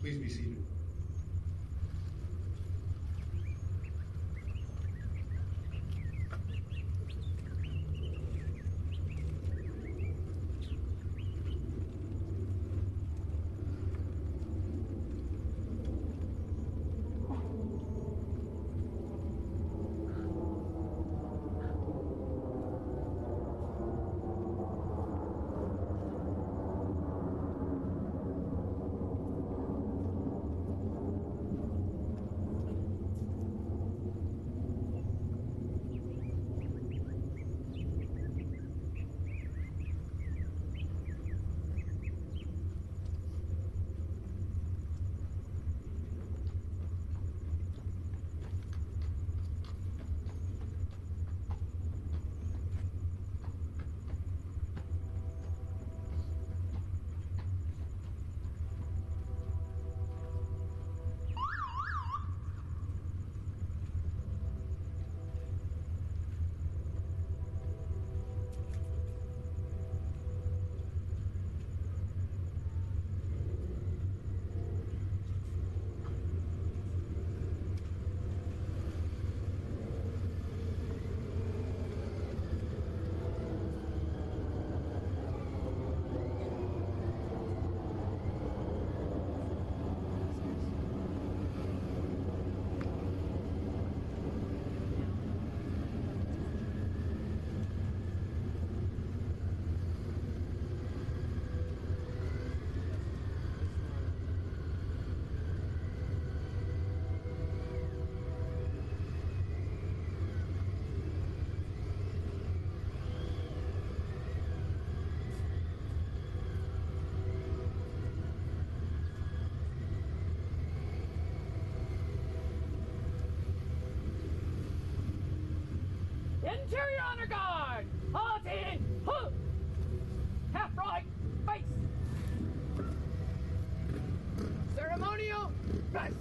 Please be seated. Interior honor guard! Halt in! Huh! Half right, face! Ceremonial, press!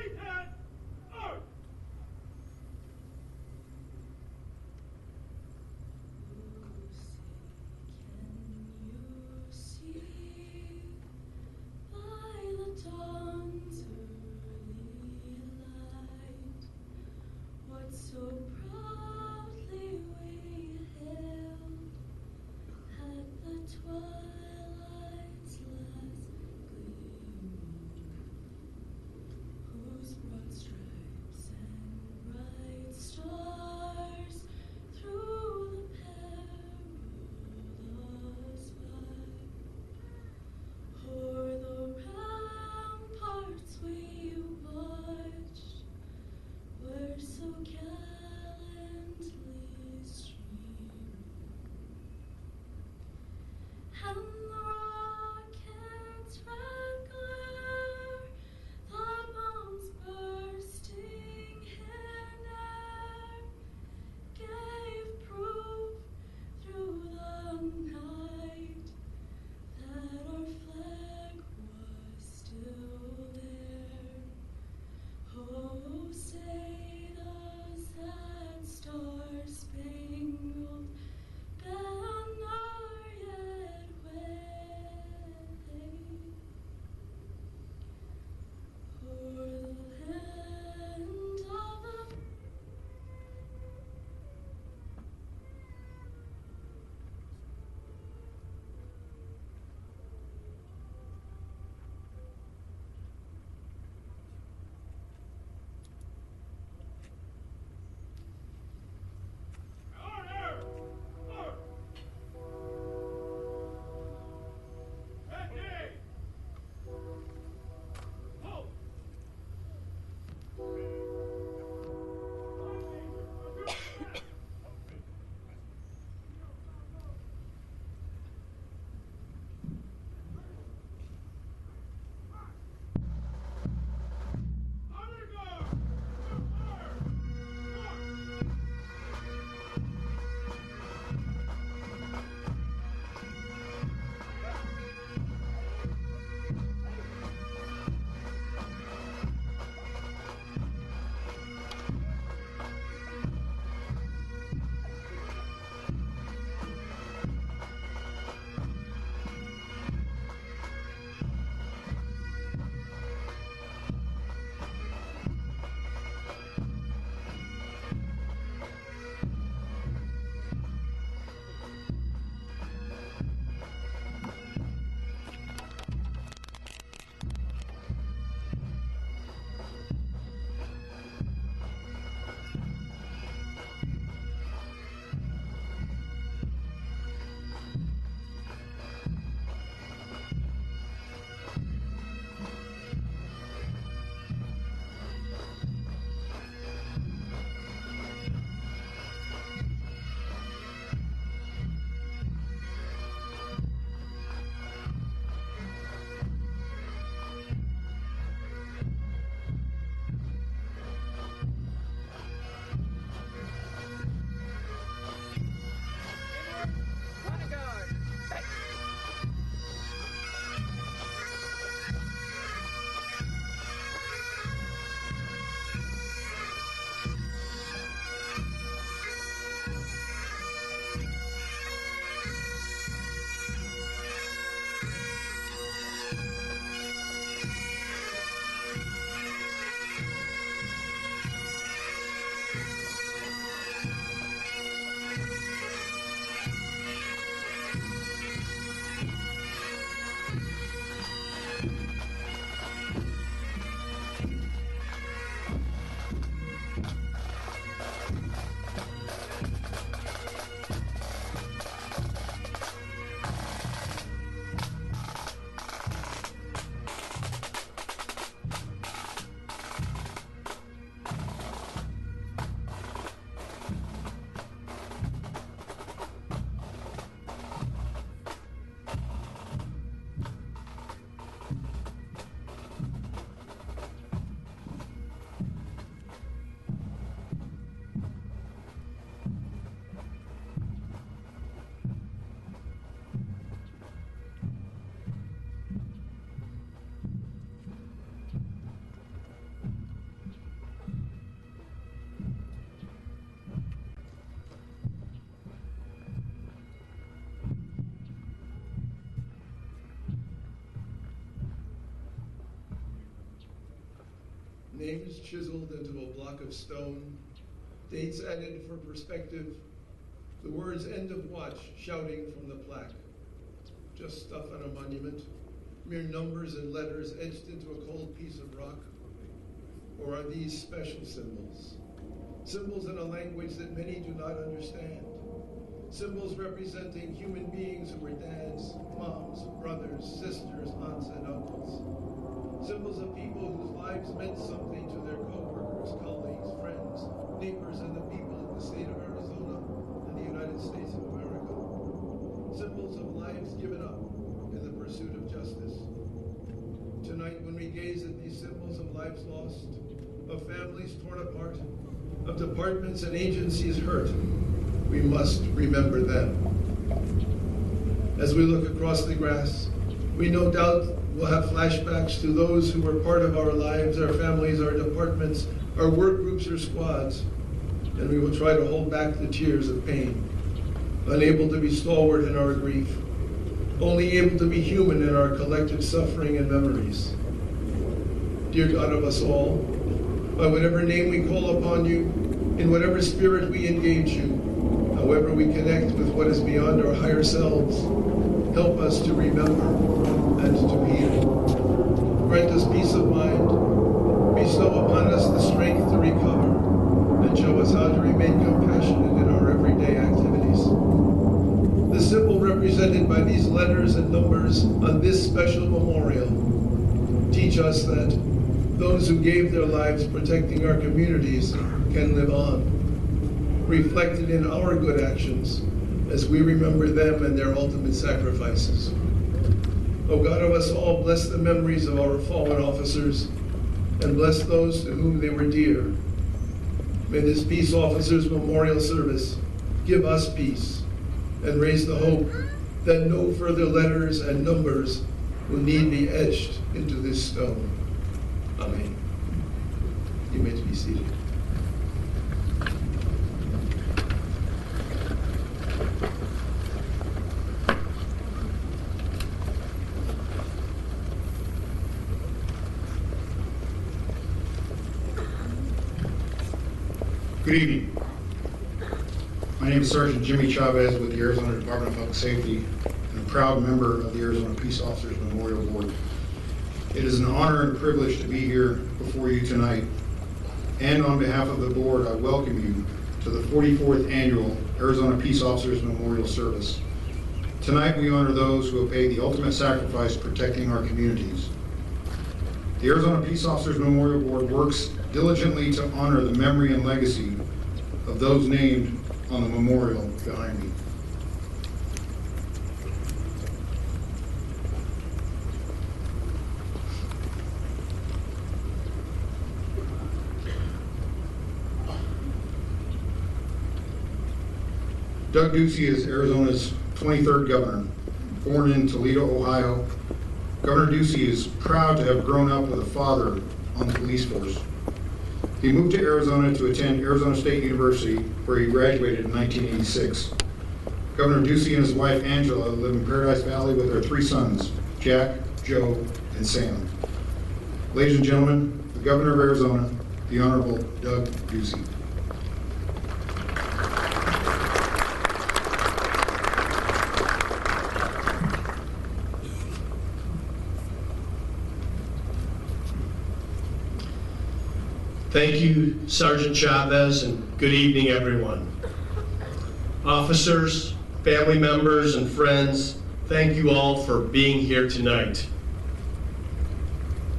right hand, earth. So proudly we hailed at the twilight's last gleaming, whose bright names chiseled into a block of stone, dates added for perspective, the words "end of watch" shouting from the plaque. Just stuff on a monument, mere numbers and letters etched into a cold piece of rock? Or are these special symbols? Symbols in a language that many do not understand. Symbols representing human beings who were dads, moms, brothers, sisters, aunts, and uncles. Symbols of people whose lives meant something to their co-workers, colleagues, friends, neighbors, and the people of the state of Arizona and the United States of America. Symbols of lives given up in the pursuit of justice. Tonight, when we gaze at these symbols of lives lost, of families torn apart, of departments and agencies hurt, we must remember them. As we look across the grass, we no doubt will have flashbacks to those who were part of our lives, our families, our departments, our work groups or squads, and we will try to hold back the tears of pain, unable to be stalwart in our grief, only able to be human in our collective suffering and memories. Dear God of us all, by whatever name we call upon you, in whatever spirit we engage you, however we connect with what is beyond our higher selves, help us to remember and to heal. Grant us peace of mind, bestow upon us the strength to recover, and show us how to remain compassionate in our everyday activities. The symbol represented by these letters and numbers on this special memorial teach us that those who gave their lives protecting our communities can live on, reflected in our good actions as we remember them and their ultimate sacrifices. O God of us all, bless the memories of our fallen officers and bless those to whom they were dear. May this Peace Officers Memorial Service give us peace and raise the hope that no further letters and numbers will need be etched into this stone. Amen. You may be seated. Good evening. My name is Sergeant Jimmy Chavez with the Arizona Department of Public Safety and a proud member of the Arizona Peace Officers Memorial Board. It is an honor and privilege to be here before you tonight. And on behalf of the board, I welcome you to the 44th Annual Arizona Peace Officers Memorial Service. Tonight we honor those who have paid the ultimate sacrifice protecting our communities. The Arizona Peace Officers Memorial Board works diligently to honor the memory and legacy of those named on the memorial behind me. Doug Ducey is Arizona's 23rd governor. Born in Toledo, Ohio, Governor Ducey is proud to have grown up with a father on the police force. He moved to Arizona to attend Arizona State University, where he graduated in 1986. Governor Ducey and his wife Angela live in Paradise Valley with their 3 sons, Jack, Joe, and Sam. Ladies and gentlemen, the Governor of Arizona, the Honorable Doug Ducey. Thank you, Sergeant Chavez, and good evening, everyone. Officers, family members, and friends, thank you all for being here tonight.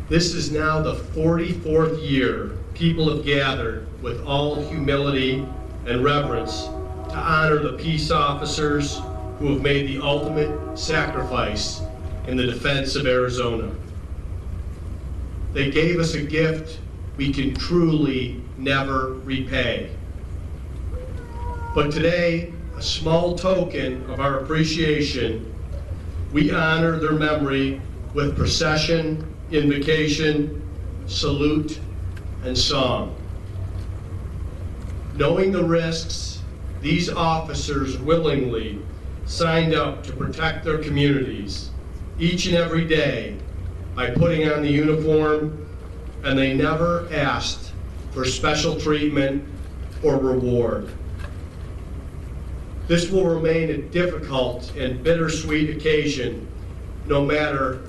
This is now the 44th year people have gathered with all humility and reverence to honor the peace officers who have made the ultimate sacrifice in the defense of Arizona. They gave us a gift we can truly never repay. But today, a small token of our appreciation, we honor their memory with procession, invocation, salute, and song. Knowing the risks, these officers willingly signed up to protect their communities each and every day by putting on the uniform and they never asked for special treatment or reward. This will remain a difficult and bittersweet occasion no matter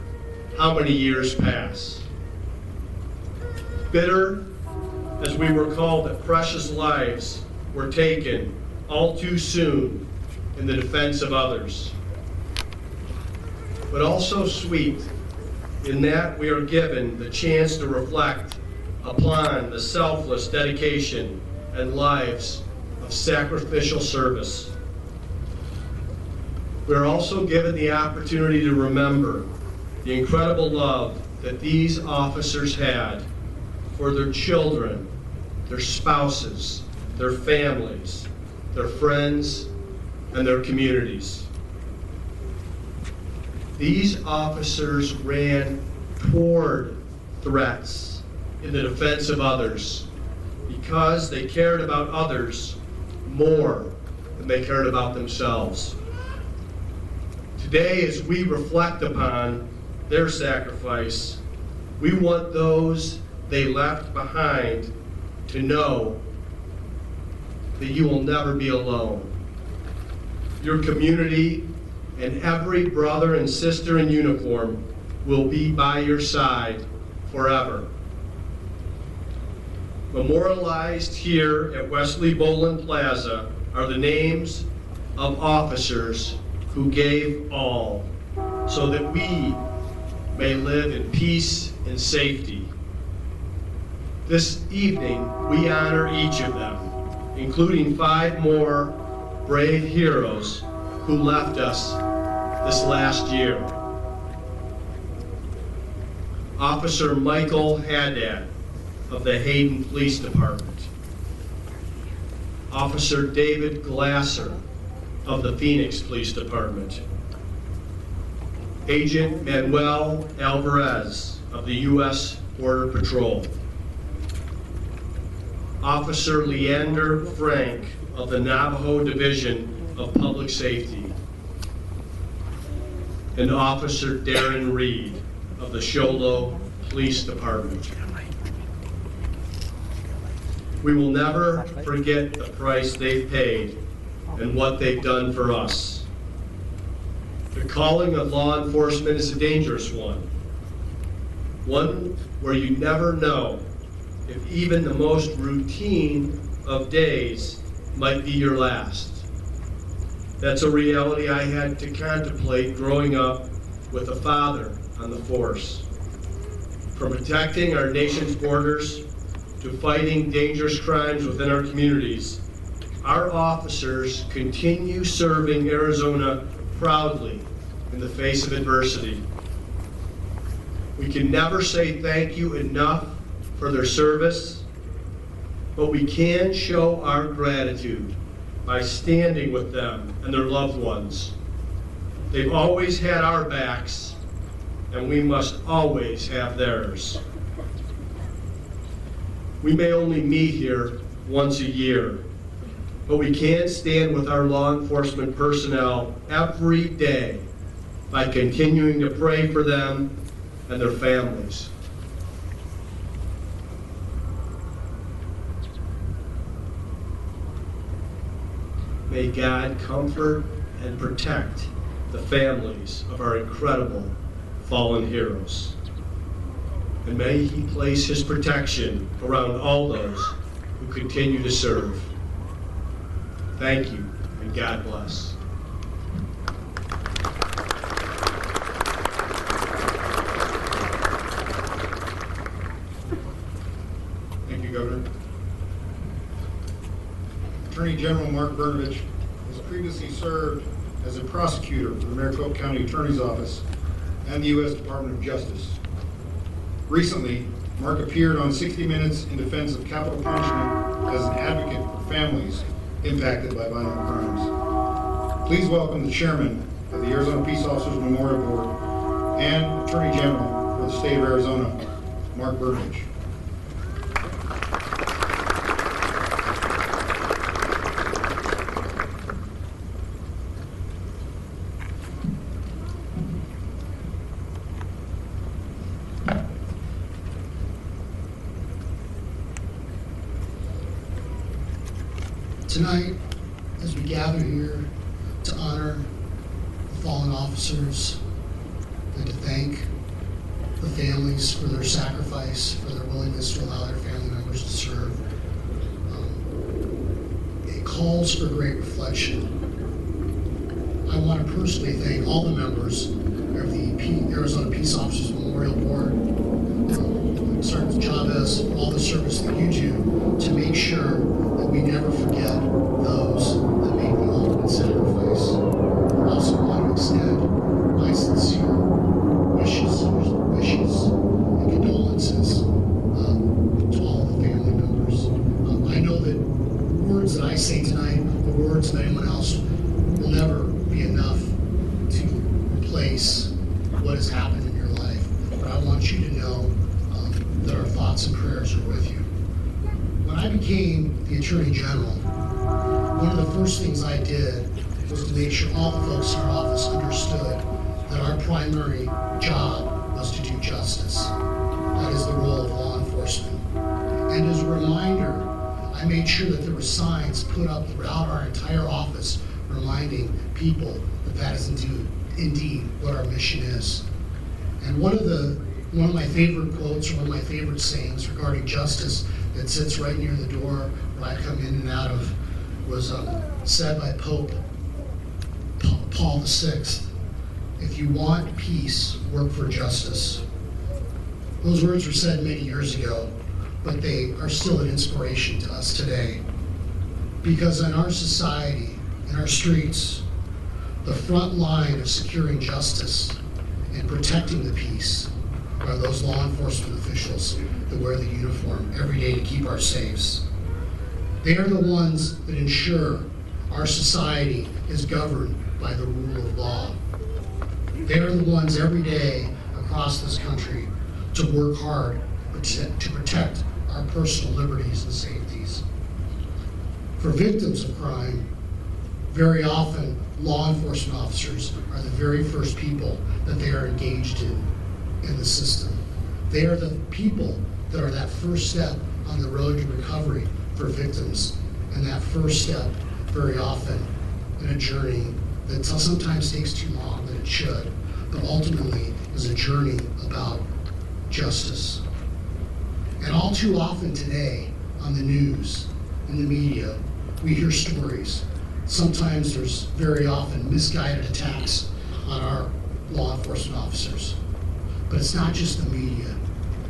how many years pass. Bitter as we recall that precious lives were taken all too soon in the defense of others. But also sweet in that we are given the chance to reflect upon the selfless dedication and lives of sacrificial service. We are also given the opportunity to remember the incredible love that these officers had for their children, their spouses, their families, their friends, and their communities. These officers ran toward threats in the defense of others because they cared about others more than they cared about themselves. Today, as we reflect upon their sacrifice, we want those they left behind to know that you will never be alone. Your community and every brother and sister in uniform will be by your side forever. Memorialized here at Wesley Boland Plaza are the names of officers who gave all so that we may live in peace and safety. This evening, we honor each of them, including 5 more brave heroes who left us this last year. Officer Michael Haddad of the Hayden Police Department. Officer David Glasser of the Phoenix Police Department. Agent Manuel Alvarez of the U.S. Border Patrol. Officer Leander Frank of the Navajo Division of Public Safety. And Officer Darren Reed of the Show Low Police Department. We will never forget the price they've paid and what they've done for us. The calling of law enforcement is a dangerous one where you never know if even the most routine of days might be your last. That's a reality I had to contemplate growing up with a father on the force. From protecting our nation's borders to fighting dangerous crimes within our communities, our officers continue serving Arizona proudly in the face of adversity. We can never say thank you enough for their service, but we can show our gratitude by standing with them and their loved ones. They've always had our backs, and we must always have theirs. We may only meet here once a year, but we can stand with our law enforcement personnel every day by continuing to pray for them and their families. May God comfort and protect the families of our incredible fallen heroes. And may He place His protection around all those who continue to serve. Thank you, and God bless. Thank you, Governor. Attorney General Mark Burnovich has previously served as a prosecutor for the Maricopa County Attorney's Office and the U.S. Department of Justice. Recently, Mark appeared on 60 Minutes in defense of capital punishment as an advocate for families impacted by violent crimes. Please welcome the chairman of the Arizona Peace Officers Memorial Board and Attorney General for the state of Arizona, Mark Burnovich. Tonight, as we gather here to honor the fallen officers and to thank the families for their sacrifice, for their willingness to allow their family members to serve, it calls for great reflection. I want to personally thank all the members of the Arizona Peace Officers Memorial Board, Sergeant Chavez, for all the service that you do to make sure that we never forget those that made the ultimate sacrifice. I also want to extend my sincere wishes and condolences to all of the family members. I know that words that I say tonight, or words of anyone else, will never be enough to replace what has happened in your life. But I want you to know that our thoughts and prayers are with you. When I became the Attorney General, one of the first things I did was to make sure all the folks in our office understood that our primary job was to do justice. That is the role of law enforcement. And as a reminder, I made sure that there were signs put up throughout our entire office reminding people that that is indeed what our mission is. And one of my favorite quotes, or one of my favorite sayings regarding justice that sits right near the door where I come in and out of, was said by Pope Paul VI. If you want peace, work for justice. Those words were said many years ago, but they are still an inspiration to us today. Because in our society, in our streets, the front line of securing justice and protecting the peace are those law enforcement officials that wear the uniform every day to keep our safes. They are the ones that ensure our society is governed by the rule of law. They are the ones every day across this country to work hard to protect our personal liberties and safeties. For victims of crime, very often law enforcement officers are the very first people that they are engaged in the system. They are the people that are that first step on the road to recovery for victims, and that first step very often in a journey that sometimes takes too long than it should, but ultimately is a journey about justice. And all too often today on the news, in the media, we hear stories. Sometimes there's very often misguided attacks on our law enforcement officers. But it's not just the media.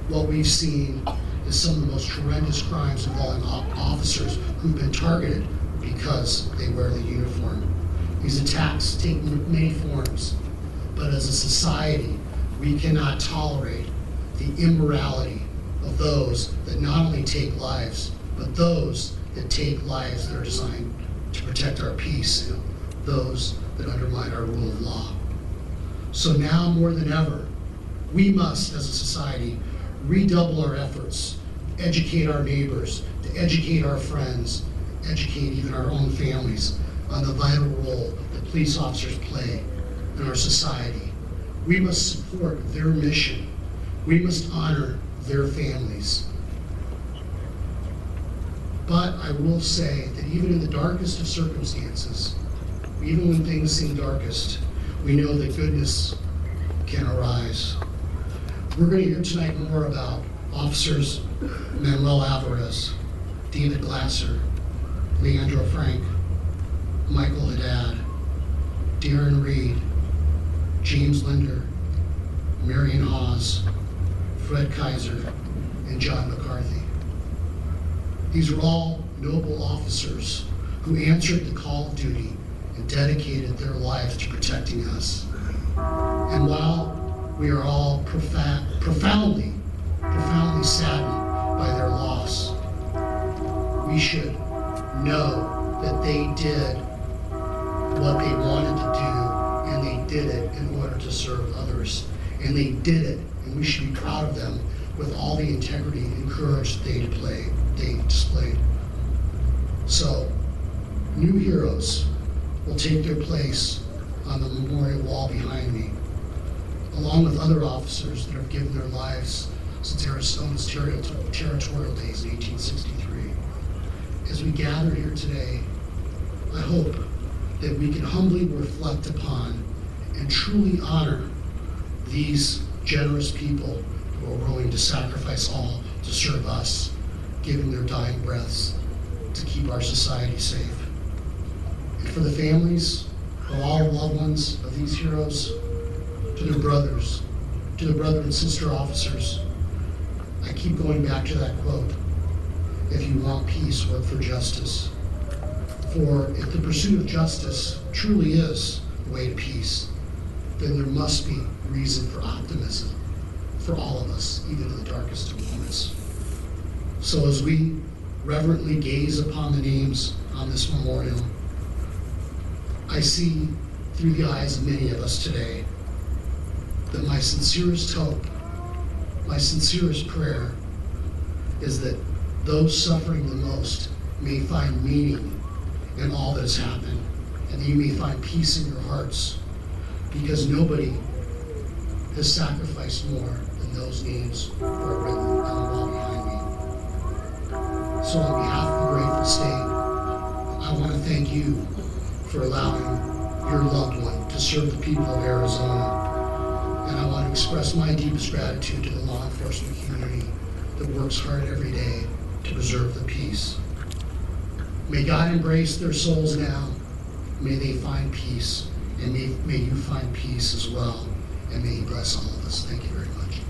What we've seen is some of the most horrendous crimes involving officers who've been targeted because they wear the uniform. These attacks take many forms, but as a society, we cannot tolerate the immorality of those that not only take lives, but those that take lives that are designed to protect our peace, and those that undermine our rule of law. So now more than ever, we must, as a society, redouble our efforts, educate our neighbors, to educate our friends, educate even our own families on the vital role that police officers play in our society. We must support their mission. We must honor their families. But I will say that even in the darkest of circumstances, even when things seem darkest, we know that goodness can arise. We're going to hear tonight more about officers Manuel Alvarez, David Glasser, Leandro Frank, Michael Haddad, Darren Reed, James Linder, Marion Hawes, Fred Kaiser, and John McCarthy. These are all noble officers who answered the call of duty and dedicated their lives to protecting us. And while we are all profoundly saddened by their loss, we should know that they did what they wanted to do, and they did it in order to serve others. And they did it, and we should be proud of them with all the integrity and courage that they displayed. So, new heroes will take their place on the memorial wall behind me, along with other officers that have given their lives since Arizona's territorial days in 1863. As we gather here today I hope that we can humbly reflect upon and truly honor these generous people who are willing to sacrifice all to serve us, giving their dying breaths to keep our society safe. And for the families of all loved ones of these heroes, to their brothers, to the brother and sister officers, I keep going back to that quote, if you want peace, work for justice. For if the pursuit of justice truly is the way to peace, then there must be reason for optimism for all of us, even in the darkest of moments. So as we reverently gaze upon the names on this memorial, I see through the eyes of many of us today that my sincerest hope, my sincerest prayer is that those suffering the most may find meaning in all that has happened, and that you may find peace in your hearts, because nobody has sacrificed more than those names who are written on the wall behind me. So on behalf of the grateful state, I want to thank you for allowing your loved one to serve the people of Arizona. And I want to express my deepest gratitude to the law enforcement community that works hard every day to preserve the peace. May God embrace their souls now. May they find peace, and may you find peace as well. And may He bless all of us. Thank you very much.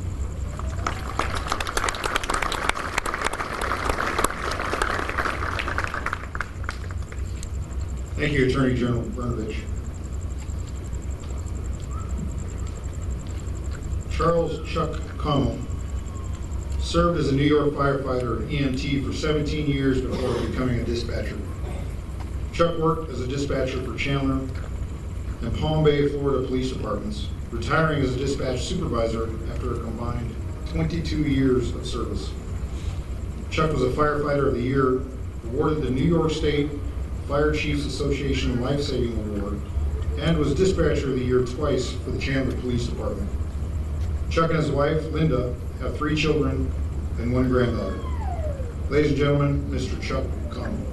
Thank you, Attorney General Burnovich. Charles Chuck Connell served as a New York firefighter and EMT for 17 years before becoming a dispatcher. Chuck worked as a dispatcher for Chandler and Palm Bay, Florida police departments, retiring as a dispatch supervisor after a combined 22 years of service. Chuck was a Firefighter of the Year, awarded the New York State Fire Chiefs Association Life Saving Award, and was Dispatcher of the Year twice for the Chandler Police Department. Chuck and his wife, Linda, have 3 children and 1 granddaughter. Ladies and gentlemen, Mr. Chuck Connell.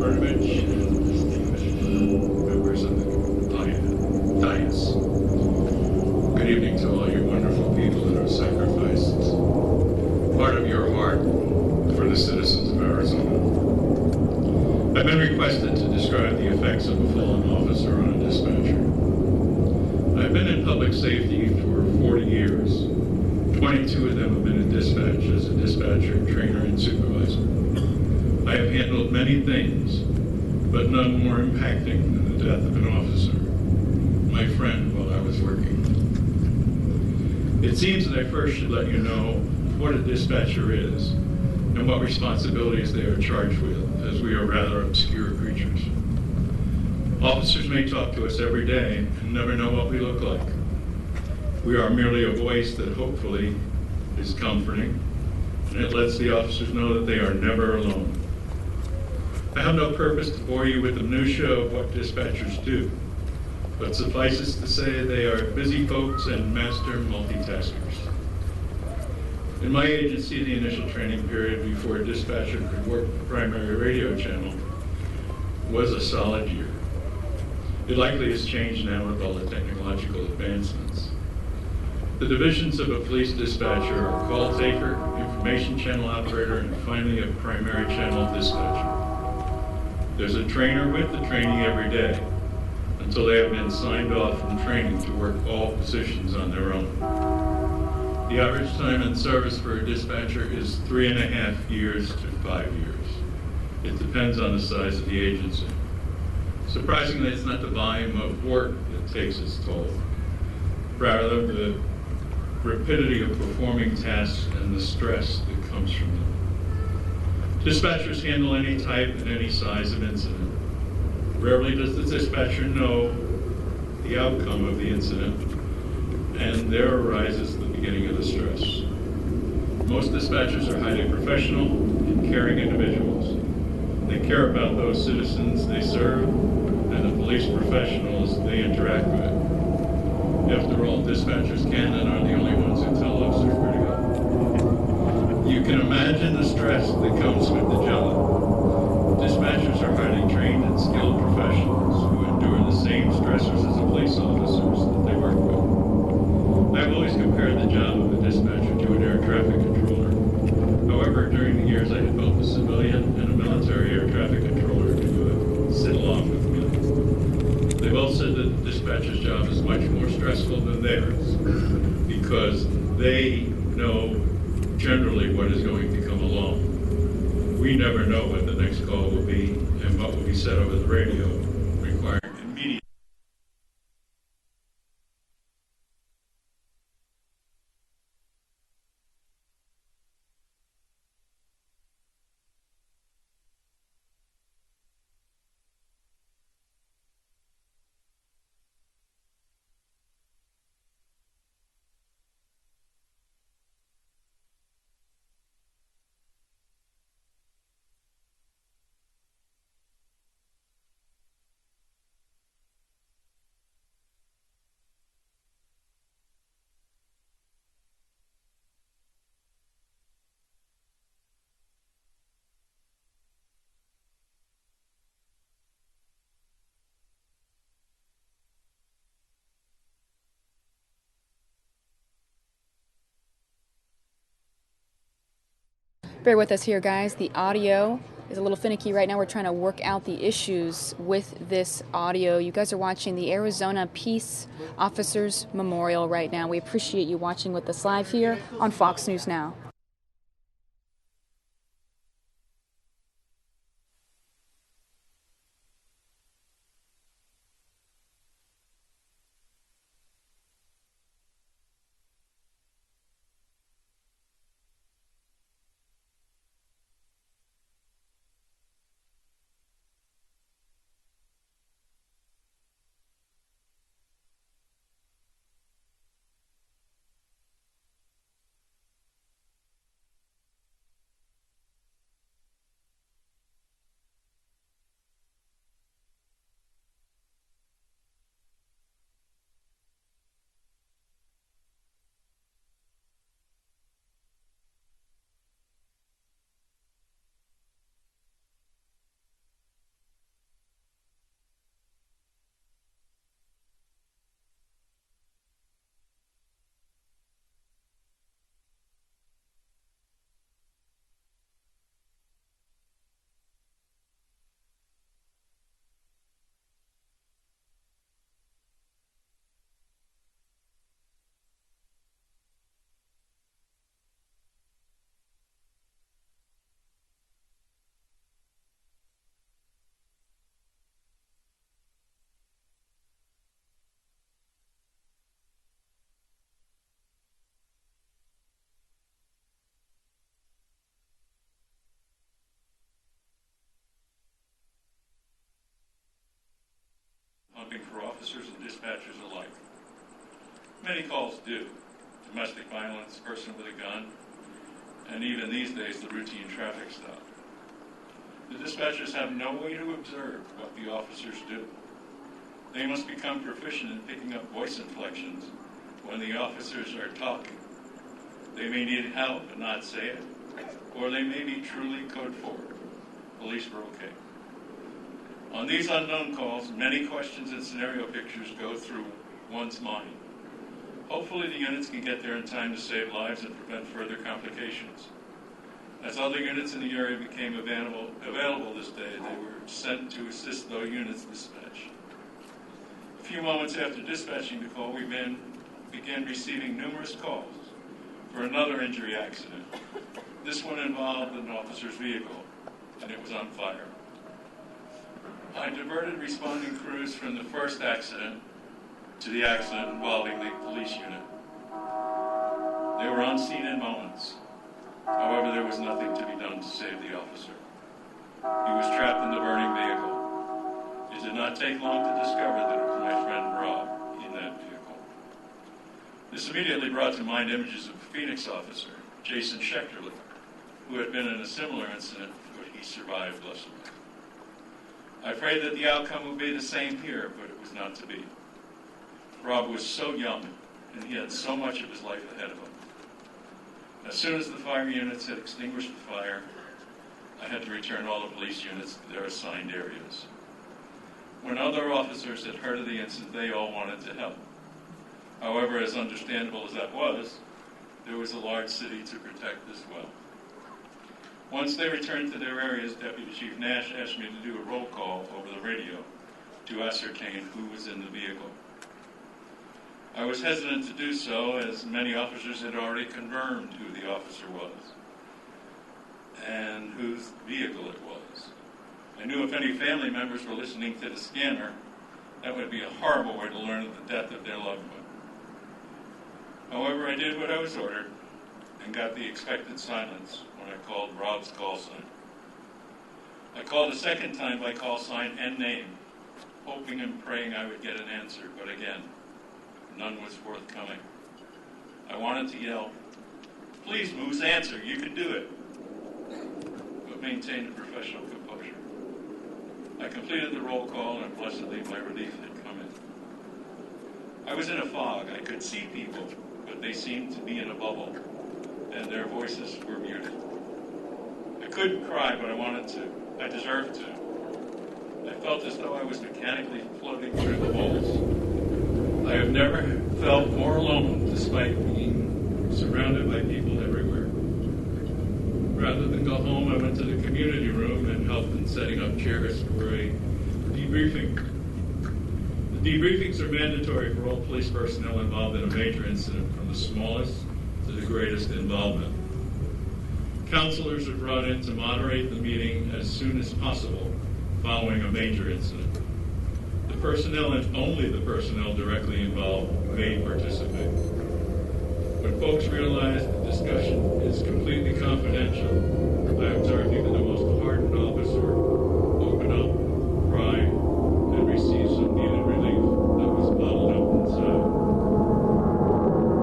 Burnovich, members of the dais. Good evening to all you wonderful people that have sacrificed part of your heart for the citizens of Arizona. I've been requested to describe the effects of a fallen officer on a dispatcher. I've been in public safety for 40 years. 22 of them have been in dispatch as a dispatcher, trainer, and supervisor. I have handled many things, but none more impacting than the death of an officer, my friend, while I was working. It seems that I first should let you know what a dispatcher is and what responsibilities they are charged with, as we are rather obscure creatures. Officers may talk to us every day and never know what we look like. We are merely a voice that hopefully is comforting, and it lets the officers know that they are never alone. I have no purpose to bore you with the minutiae of what dispatchers do, but suffices to say they are busy folks and master multitaskers. In my agency, the initial training period before a dispatcher could work the primary radio channel was a solid year. It likely has changed now with all the technological advancements. The divisions of a police dispatcher are call taker, information channel operator, and finally a primary channel dispatcher. There's a trainer with the trainee every day until they have been signed off from training to work all positions on their own. The average time in service for a dispatcher is 3.5 years to 5 years. It depends on the size of the agency. Surprisingly, it's not the volume of work that takes its toll, rather the rapidity of performing tasks and the stress that comes from them. Dispatchers handle any type and any size of incident. Rarely does the dispatcher know the outcome of the incident, and there arises the beginning of the stress. Most dispatchers are highly professional and caring individuals. They care about those citizens they serve and the police professionals they interact with. After all, dispatchers can and are the only ones who tell officers where to go. You can imagine the stress that comes with the job. Dispatchers are highly trained and skilled professionals who endure the same stressors as the police officers that they work with. I've always compared the job of a dispatcher to an air traffic controller. However, during the years I had both a civilian and a military air traffic controller to sit along with me. They both said that the dispatcher's job is much more stressful than theirs because they know generally what is going to come along. We never know what the next call will be and what will be said over the radio, requiring immediate. Bear with us here, guys. The audio is a little finicky right now. We're trying to work out the issues with this audio. You guys are watching the Arizona Peace Officers Memorial right now. We appreciate you watching with us live here on Fox News Now. For officers and dispatchers alike. Many calls do. Domestic violence, person with a gun, and even these days the routine traffic stop. The dispatchers have no way to observe what the officers do. They must become proficient in picking up voice inflections when the officers are talking. They may need help but not say it, or they may be truly code forward. Police were okay. On these unknown calls, many questions and scenario pictures go through one's mind. Hopefully the units can get there in time to save lives and prevent further complications. As other units in the area became available this day, they were sent to assist those units dispatch. A few moments after dispatching the call, we began receiving numerous calls for another injury accident. This one involved an officer's vehicle, and it was on fire. I diverted responding crews from the first accident to the accident involving the police unit. They were on scene in moments. However, there was nothing to be done to save the officer. He was trapped in the burning vehicle. It did not take long to discover that it was my friend Rob in that vehicle. This immediately brought to mind images of a Phoenix officer, Jason Schechterly, who had been in a similar incident, but he survived blessedly. I prayed that the outcome would be the same here, but it was not to be. Rob was so young, and he had so much of his life ahead of him. As soon as the fire units had extinguished the fire, I had to return all the police units to their assigned areas. When other officers had heard of the incident, they all wanted to help. However, as understandable as that was, there was a large city to protect as well. Once they returned to their areas, Deputy Chief Nash asked me to do a roll call over the radio to ascertain who was in the vehicle. I was hesitant to do so, as many officers had already confirmed who the officer was and whose vehicle it was. I knew if any family members were listening to the scanner, that would be a horrible way to learn of the death of their loved one. However, I did what I was ordered and got the expected silence when I called Rob's call sign. I called a second time by call sign and name, hoping and praying I would get an answer, but again, none was forthcoming. I wanted to yell, "Please, Moose, answer, you can do it," but maintained a professional composure. I completed the roll call, and blessedly my relief had come in. I was in a fog. I could see people, but they seemed to be in a bubble, and their voices were muted. I couldn't cry, but I wanted to. I deserved to. I felt as though I was mechanically floating through the holes. I have never felt more alone, despite being surrounded by people everywhere. Rather than go home, I went to the community room and helped in setting up chairs for a debriefing. The debriefings are mandatory for all police personnel involved in a major incident, from the smallest to the greatest involvement. Counselors are brought in to moderate the meeting as soon as possible following a major incident. The personnel and only the personnel directly involved may participate. When folks realize the discussion is completely confidential, I observed even the most hardened officer open up, cry, and receive some needed relief that was bottled up inside.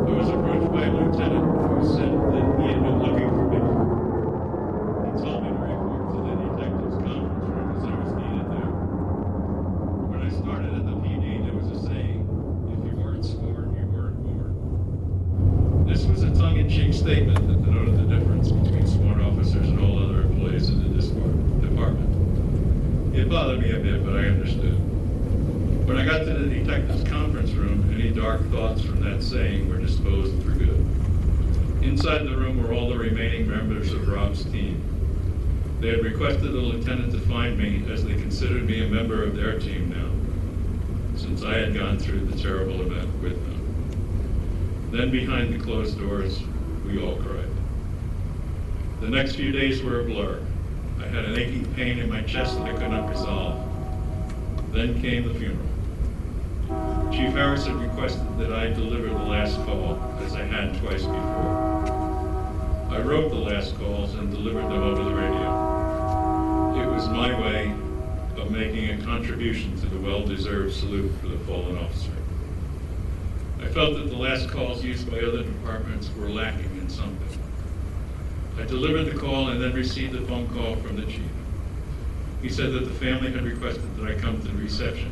I was approached by a lieutenant who said that he had been looking for me. He told me to report to the detectives' conference room as I was needed there. When I started at the PD, there was a saying, "If you weren't sworn, you weren't born." This was a tongue-in-cheek statement that denoted the difference between sworn officers and all other employees in the department. It bothered me a bit, but I understood. When I got to the detectives' conference room, any dark thoughts from that saying were disposed for good. Inside the room were all the remaining members of Rob's team. They had requested the lieutenant to find me, as they considered me a member of their team now, since I had gone through the terrible event with them. Then behind the closed doors, we all cried. The next few days were a blur. I had an aching pain in my chest that I could not resolve. Then came the funeral. Chief Harris had requested that I deliver the last call, as I had twice before. I wrote the last calls and delivered them over the radio. It was my way of making a contribution to the well-deserved salute for the fallen officer. I felt that the last calls used by other departments were lacking in something. I delivered the call and then received a phone call from the chief. He said that the family had requested that I come to the reception.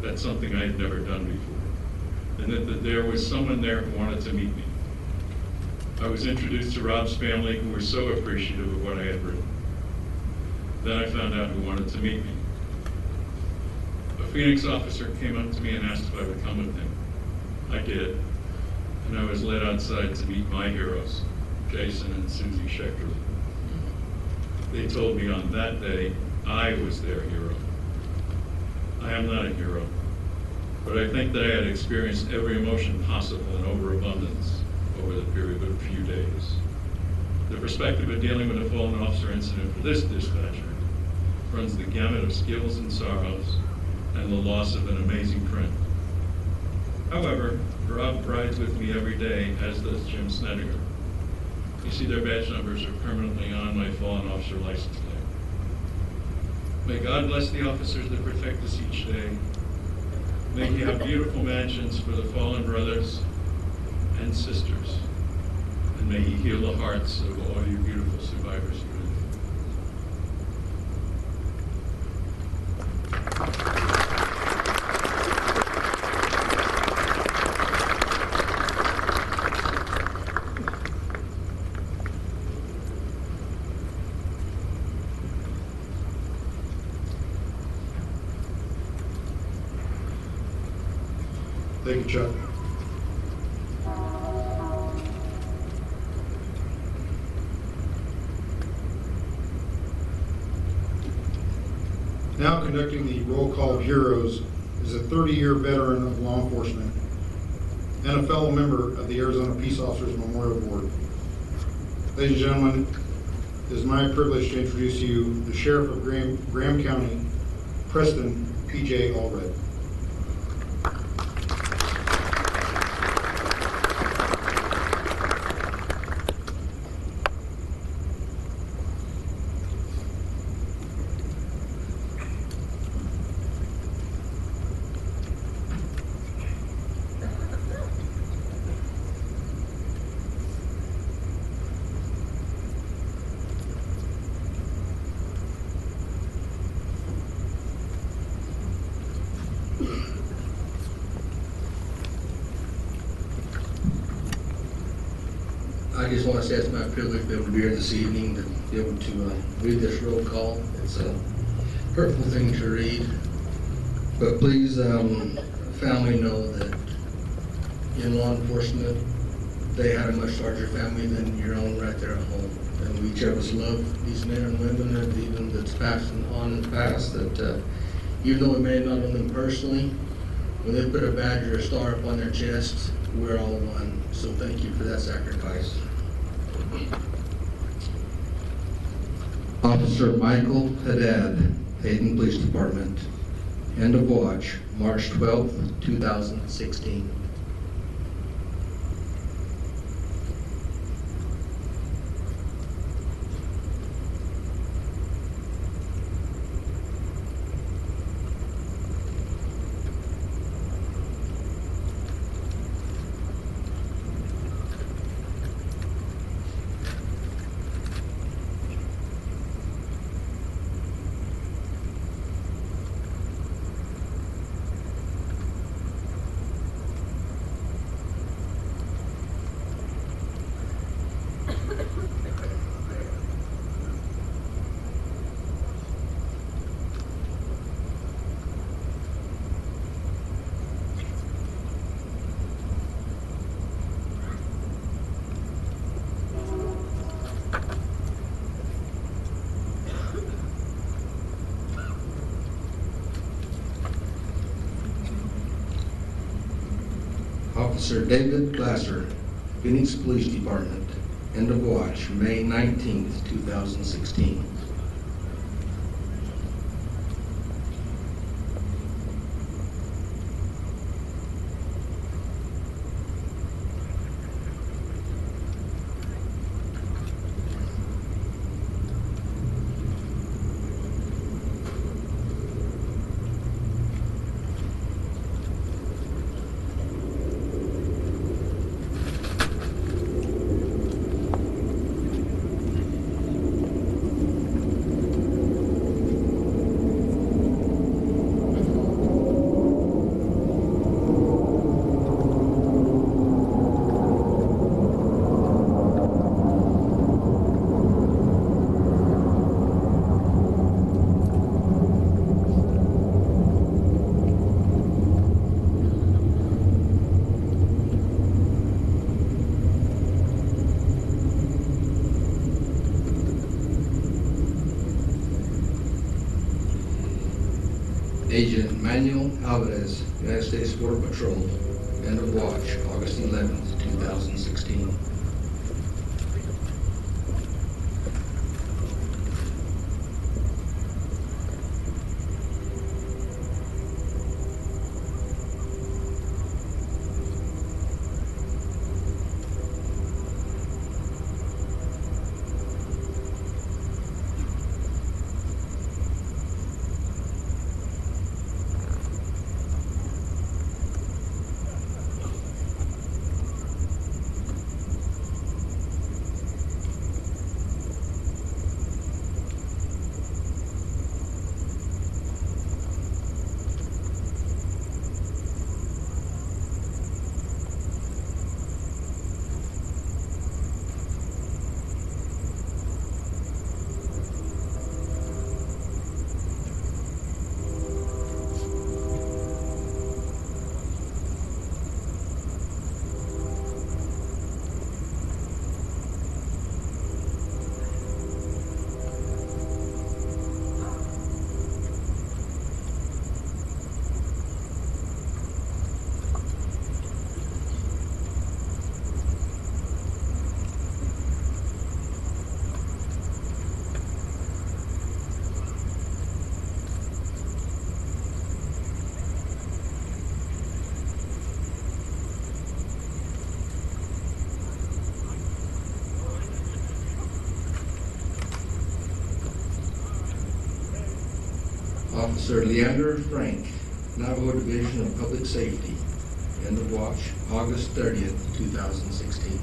That's something I had never done before. And that there was someone there who wanted to meet me. I was introduced to Rob's family, who were so appreciative of what I had written. Then I found out who wanted to meet me. A Phoenix officer came up to me and asked if I would come with him. I did, and I was led outside to meet my heroes, Jason and Susie Schechterly. They told me on that day I was their hero. I am not a hero, but I think that I had experienced every emotion possible in overabundance over the period of a few days. The perspective of dealing with a fallen officer incident for this dispatcher runs the gamut of skills and sorrows and the loss of an amazing friend. However, Rob rides with me every day, as does Jim Snedeker. You see, their badge numbers are permanently on my fallen officer license plate. May God bless the officers that protect us each day. May He have beautiful mansions for the fallen brothers and sisters. and may He heal the hearts of all you beautiful survivors here today. Thank you, Chuck. Now conducting the roll call of heroes is a 30-year veteran of law enforcement and a fellow member of the Arizona Peace Officers Memorial Board. Ladies and gentlemen, it is my privilege to introduce to you the Sheriff of Graham County, Preston P.J. Allred. I just want to say it's my privilege to be able to be here this evening, to be able to read this roll call. It's a hurtful thing to read, but please, family, know that in law enforcement, they had a much larger family than your own right there at home. And we each of us love these men and women, and even that's passed on in the past, that even though we may not know them personally, when they put a badge or a star up on their chest, we're all one. So thank you for that sacrifice. Officer Michael Haddad, Hayden Police Department. End of watch, March 12th, 2016. Officer David Glasser, Phoenix Police Department. End of watch, May 19th, 2016. Agent Manuel Alvarez, United States Border Patrol. End of watch, August 11th, 2016. Officer Leander Frank, Navajo Division of Public Safety. End of watch, August 30th, 2016.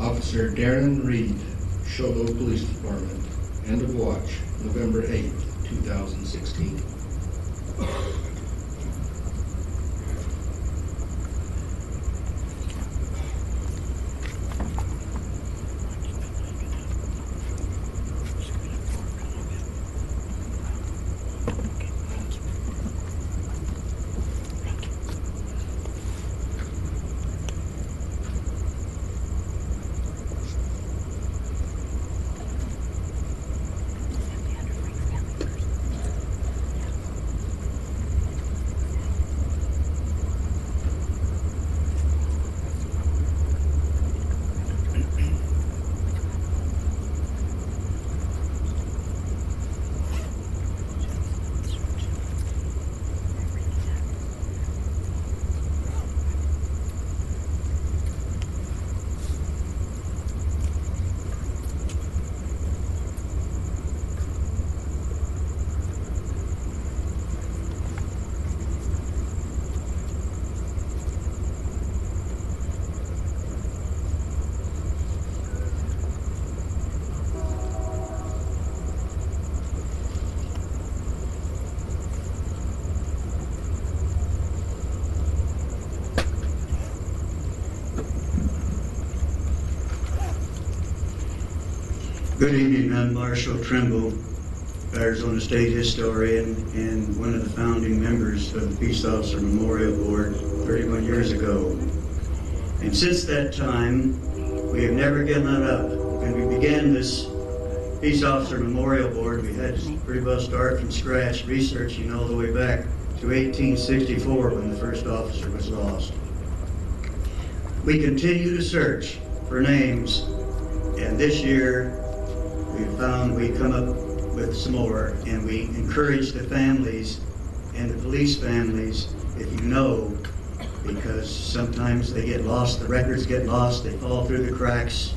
Officer Darren Reed, Shodo Police Department. End of watch, November 8th, 2016. Good evening, I'm Marshall Trimble, Arizona State historian and one of the founding members of the Peace Officer Memorial Board 31 years ago. And since that time, we have never given up. When we began this Peace Officer Memorial Board, we had to pretty well start from scratch, researching all the way back to 1864 when the first officer was lost. We continue to search for names, and this year we come up with some more, and we encourage the families and the police families, if you know, because sometimes they get lost, the records get lost, they fall through the cracks,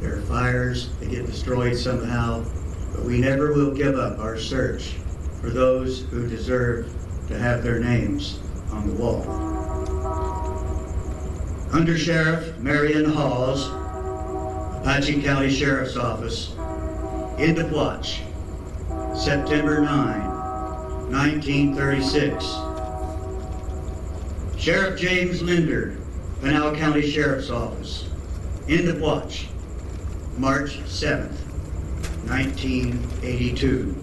there are fires, they get destroyed somehow, but we never will give up our search for those who deserve to have their names on the wall. Under Sheriff Marion Hawes, Apache County Sheriff's Office, end of watch, September 9, 1936. Sheriff James Linder, Pinal County Sheriff's Office, end of watch, March 7th, 1982.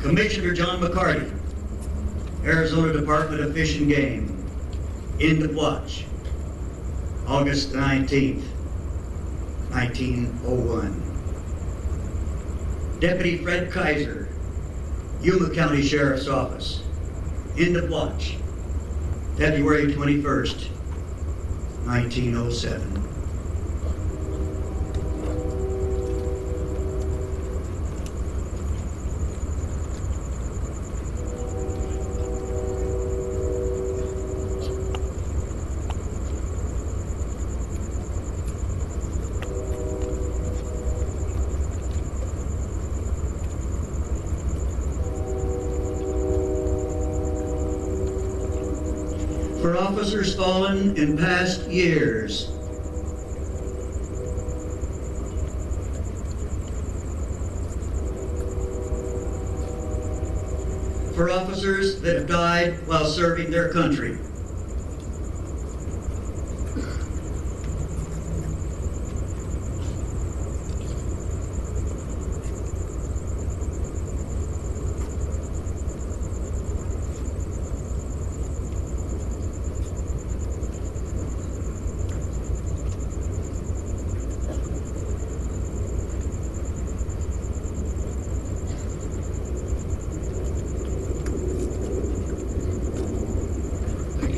Commissioner John McCarty, Arizona Department of Fish and Game, end of watch, August 19th, 1901. Deputy Fred Kaiser, Yuma County Sheriff's Office, end of watch, February 21st, 1907. For officers fallen in past years. For officers that have died while serving their country.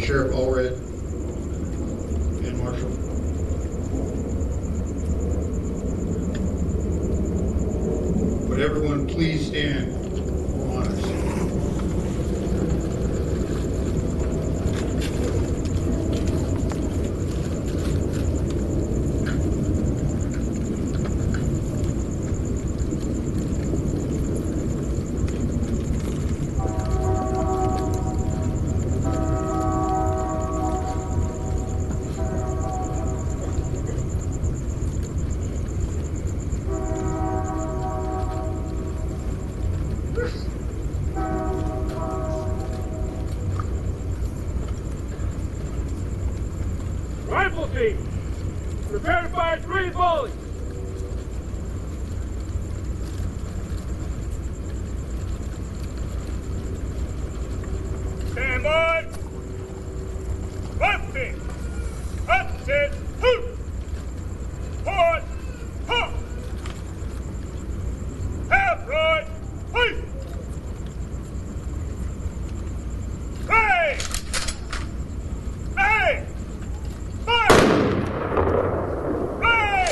Sheriff Allred and Marshall. Would everyone please stand for honors? Rifle team, prepare to fire 3 volleys. Stand by. Left team, up, sit, hoot. Forward, hook. Half right, please. Hey! Hey! Fire! Hey!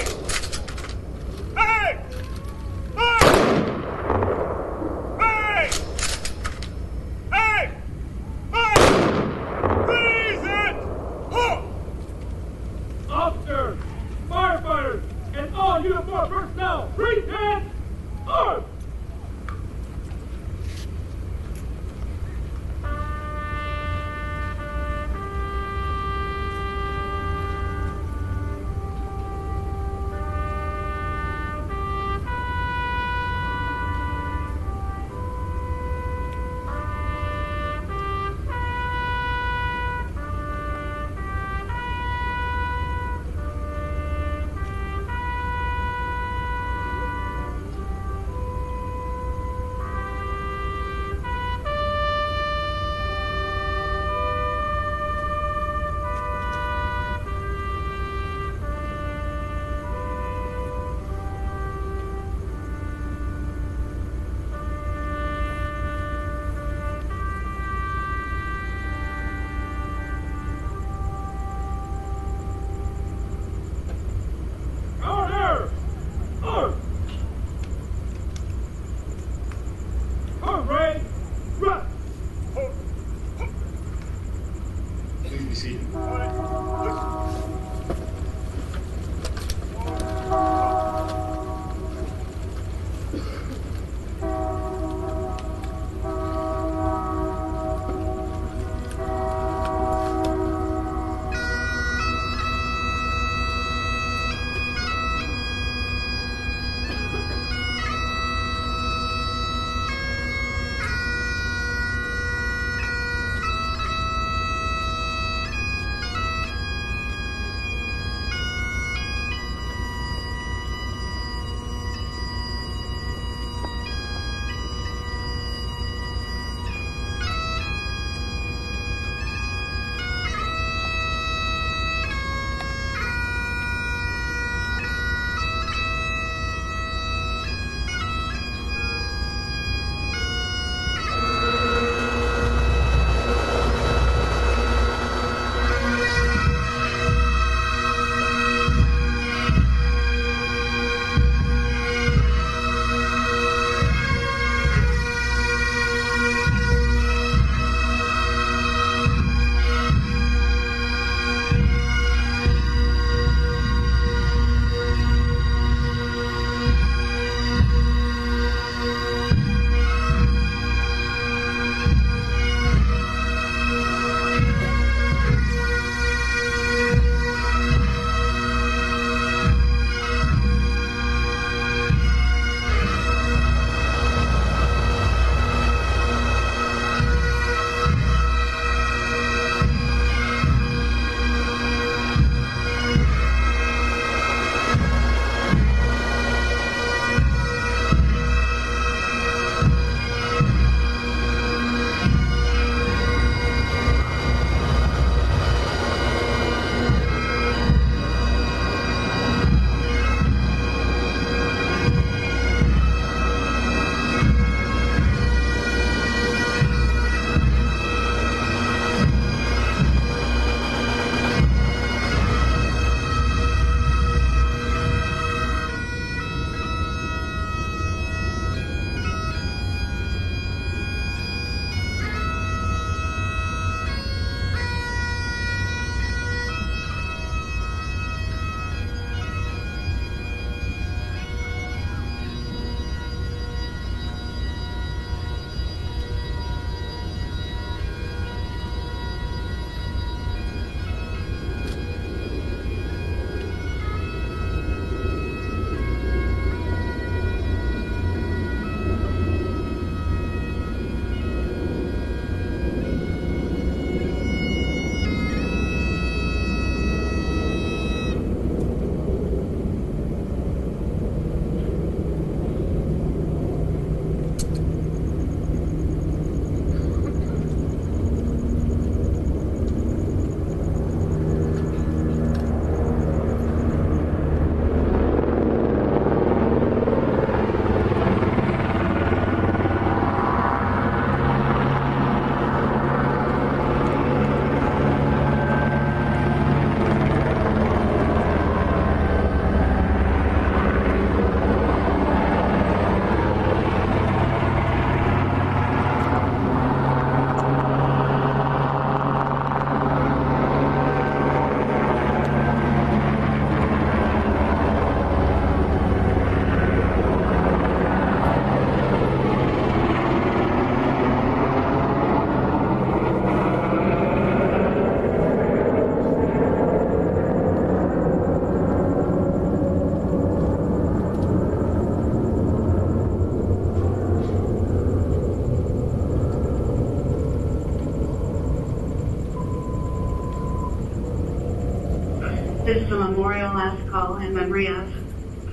a memorial last call in memory of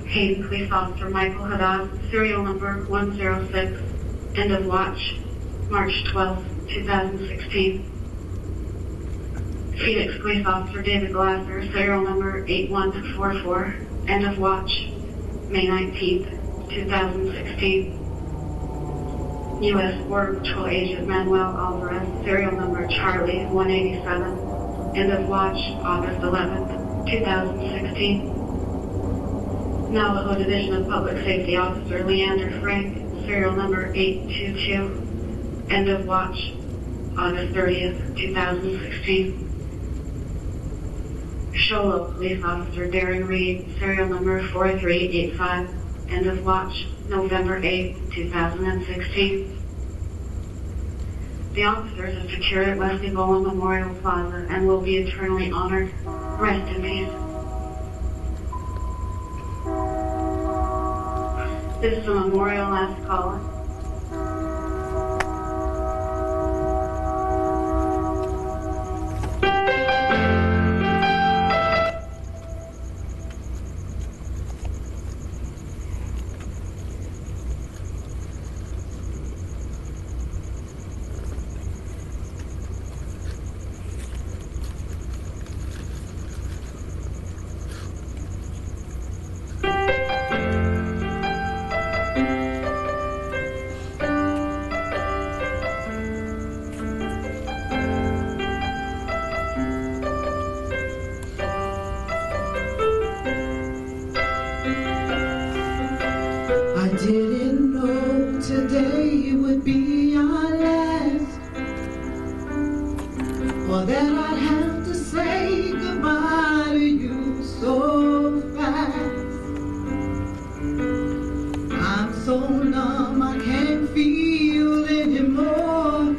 Hayden Police Officer Michael Haddad, serial number 106, end of watch, March 12, 2016. Phoenix Police Officer David Glasser, serial number 8144, end of watch, May 19, 2016. U.S. Border Patrol Agent Manuel Alvarez, serial number Charlie 187, end of watch, August 11, 2016. Navajo Division of Public Safety Officer Leander Frank, serial number 822, end of watch, August 30th, 2016. Sholo Police Officer Darren Reed, serial number 4385, end of watch, November 8, 2016. The officers are secured at Wesley Bowen Memorial Plaza and will be eternally honored. Rest in peace. This is a memorial last call. I didn't know today would be our last, or that I'd have to say goodbye to you so fast. I'm so numb, I can't feel anymore.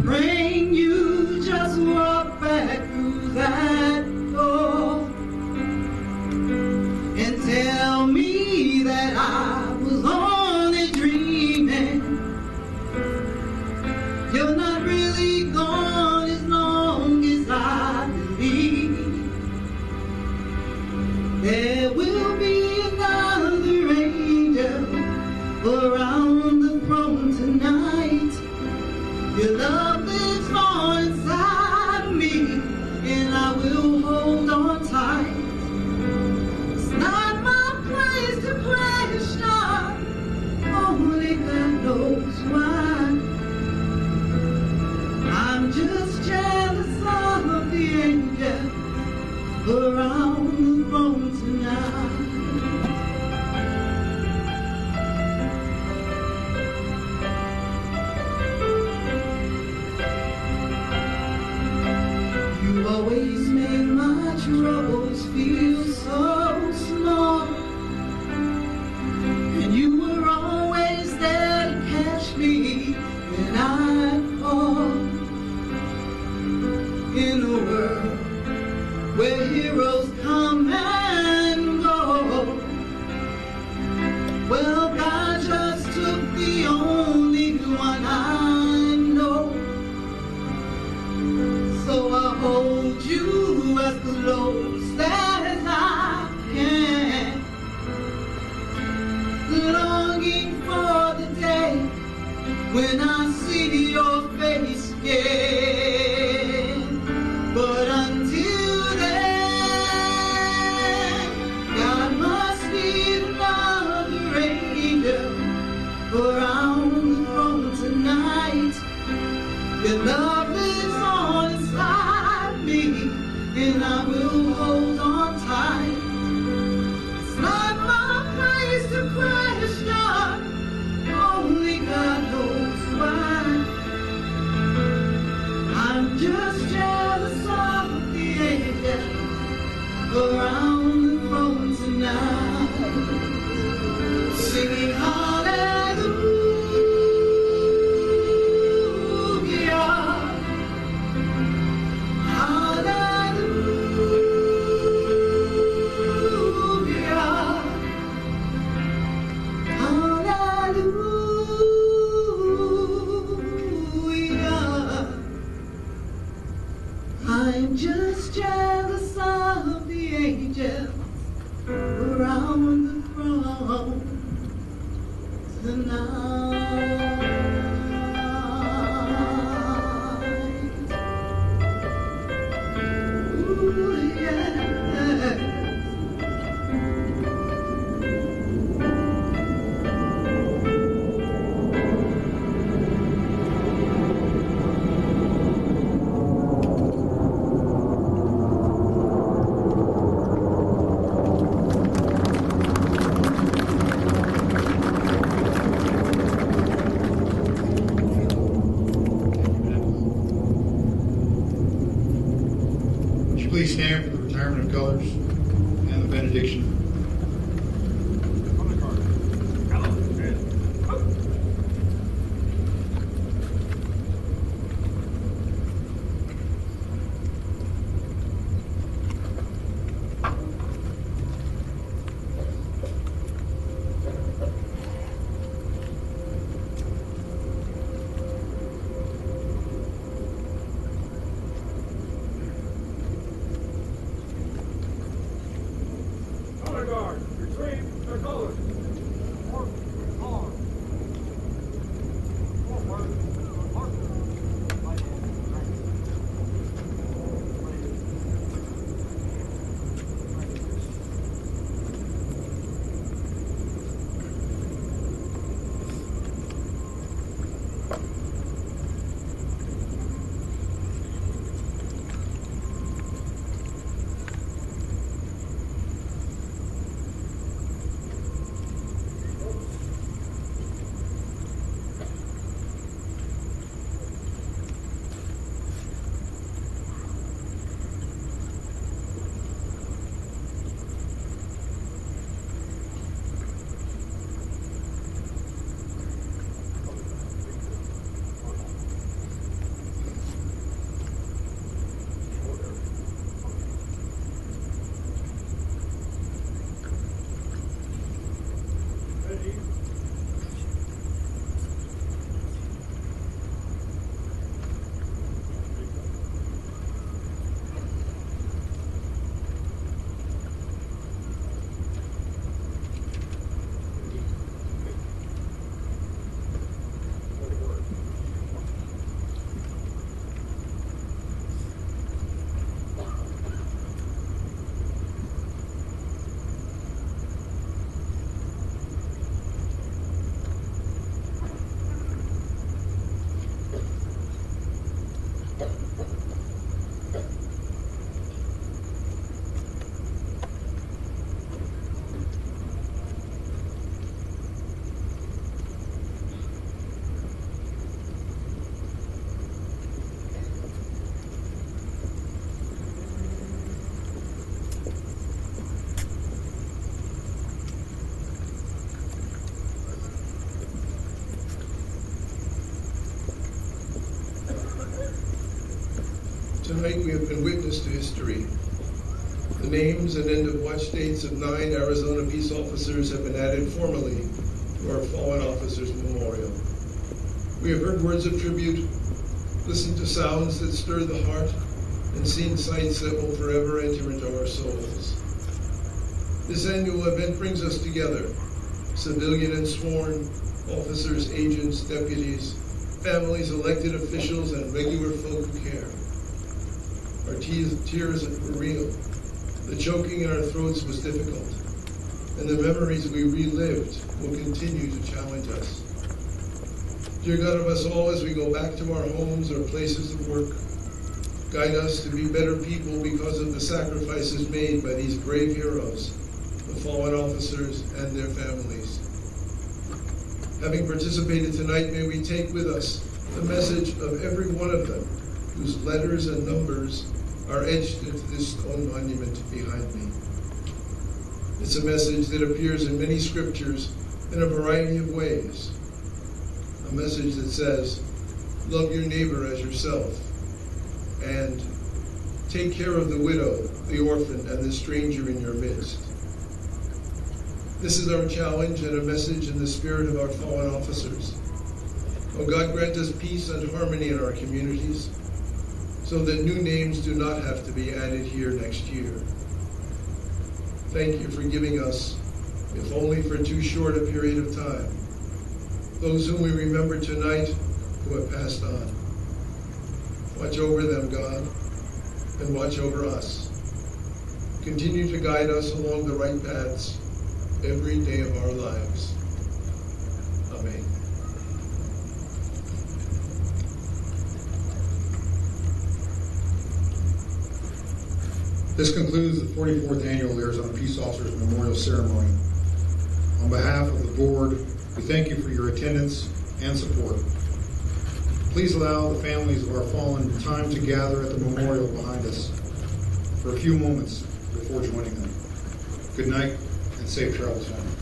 Praying you just walk back through that door and tell me that I was only dreaming. You're not really gone as long as I believe. There will be another angel around the throne tonight. Your love lives on inside me, and I will hold on tight. It's not my place to question, only God knows why. I'm just jealous of the angels around the throne tonight. You always make my troubles feel so small, and you were always there to catch me when I fall. In a world where heroes come and go, well, God just took the only one I know. So I hold you as close as I can, longing for the day when I see your face again. But until then, God must be another angel around the throne tonight. Your love lives on inside me, and I will hold on tight. It's not my place to question, only God knows why. I'm just jealous of the angels around the throne tonight, singing hallelujah, hallelujah. the night. Ooh, yeah. Please stand for the retirement of colors and the benediction. Tonight we have been witness to history. The names and end of watch dates of 9 Arizona peace officers have been added formally to our fallen officers memorial. We have heard words of tribute, listened to sounds that stir the heart, and seen sights that will forever enter into our souls. This annual event brings us together, civilian and sworn, officers, agents, deputies, families, elected officials, and regular folk who care. Our tears were real. The choking in our throats was difficult. And the memories we relived will continue to challenge us. Dear God of us all, as we go back to our homes or places of work, guide us to be better people because of the sacrifices made by these brave heroes, the fallen officers and their families. Having participated tonight, may we take with us the message of every one of them, whose letters and numbers are etched into this stone monument behind me. It's a message that appears in many scriptures in a variety of ways. A message that says, love your neighbor as yourself, and take care of the widow, the orphan, and the stranger in your midst. This is our challenge and a message in the spirit of our fallen officers. Oh God, grant us peace and harmony in our communities, so that new names do not have to be added here next year. Thank you for giving us, if only for too short a period of time, those whom we remember tonight who have passed on. Watch over them, God, and watch over us. Continue to guide us along the right paths every day of our lives. Amen. This concludes the 44th Annual Arizona Peace Officers Memorial Ceremony. On behalf of the board, we thank you for your attendance and support. Please allow the families of our fallen time to gather at the memorial behind us for a few moments before joining them. Good night and safe travels home.